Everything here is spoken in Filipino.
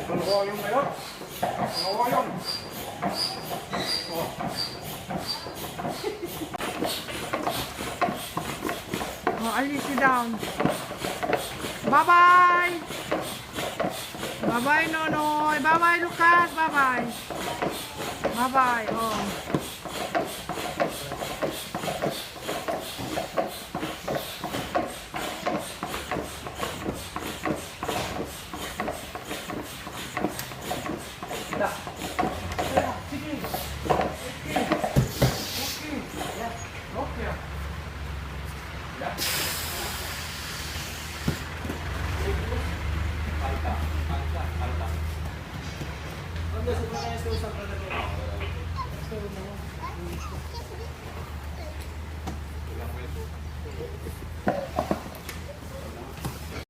Malawayong kayo. Malawayong. Oh. Oh, Alice, sit down. Bye-bye. Bye-bye, Nonoy. Bye-bye, Lucas. Bye-bye. Bye-bye. Oh. Anda sebenarnya susah berada di